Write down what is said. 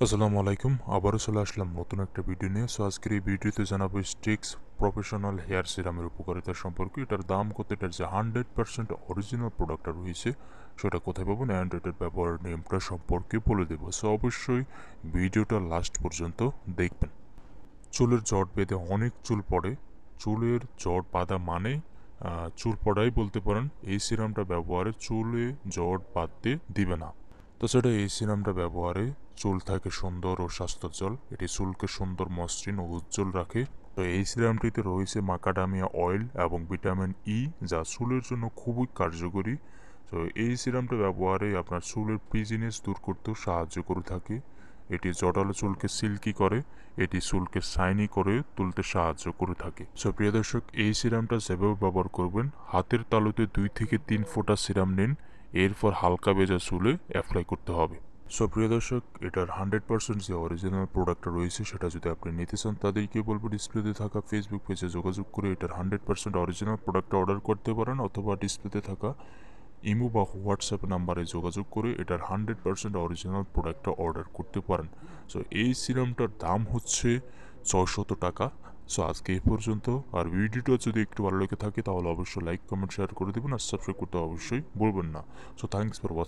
আসসালামু আলাইকুম, আবারও চলে আসলাম নতুন একটা ভিডিও নিয়ে। সো আজকের এই ভিডিওতে জানাবো স্টিক্স প্রফেশনাল হেয়ার সিরামের উপকারিতা সম্পর্কে। এটার দাম কত, এটার যে 100% অরিজিনাল প্রোডাক্টটা রয়েছে সেটা কোথায় পাবেন, অ্যান্ড এটার ব্যবহার নিয়মটা সম্পর্কে বলে দেবো। সো অবশ্যই ভিডিওটা লাস্ট পর্যন্ত দেখবেন। চুলের জট বেঁধে অনেক চুল পড়ে। চুলের জট বাঁধা মানে চুল পড়াই বলতে পারেন। এই সিরামটা ব্যবহারে চুলে জট বাঁধতে দিবে না। তাছাড়া এই সিরামটা ব্যবহারে চুল থাকে সুন্দর ও স্বাস্থ্যোজ্জ্বল। এটি চুলকে সুন্দর, মসৃণ ও উজ্জ্বল রাখে। তো এই সিরামটিতে রয়েছে মাকাডামিয়া অয়েল এবং ভিটামিন ই, যা চুলের জন্য খুবই কার্যকরী। তো এই সিরামটা ব্যবহারে আপনার চুলের প্রিজিনেস দূর করতেও সাহায্য করে থাকে। এটি জটালো চুলকে সিল্কি করে, এটি চুলকে শাইনি করে তুলতে সাহায্য করে থাকে। সো প্রিয় দর্শক, এই সিরামটা যেভাবে ব্যবহার করবেন, হাতের তালুতে 2 থেকে 3 ফোঁটা সিরাম নিন, এরপর হালকা ভেজা চুলে অ্যাপ্লাই করতে হবে। সো প্রিয় দর্শক, এটার 100% যে অরিজিনাল প্রোডাক্টটা রয়েছে সেটা যদি আপনি নিতে চান, তাদেরকে বলবো ডিসপ্লেতে থাকা ফেসবুক পেজে যোগাযোগ করে এটার 100% অরিজিনাল প্রোডাক্টটা অর্ডার করতে পারেন, অথবা ডিসপ্লেতে থাকা ইমো বা হোয়াটসঅ্যাপ নাম্বারে যোগাযোগ করে এটার 100% অরিজিনাল প্রোডাক্টটা অর্ডার করতে পারেন। সো এই সিরামটার দাম হচ্ছে 600 টাকা। সো আজকে এই পর্যন্ত। আর ভিডিওটা যদি একটু ভালো লেগে থাকে তাহলে অবশ্যই লাইক, কমেন্ট, শেয়ার করে দেবেন, আর সাবস্ক্রাইব করতে অবশ্যই ভুলবেন না। So thanks for watching.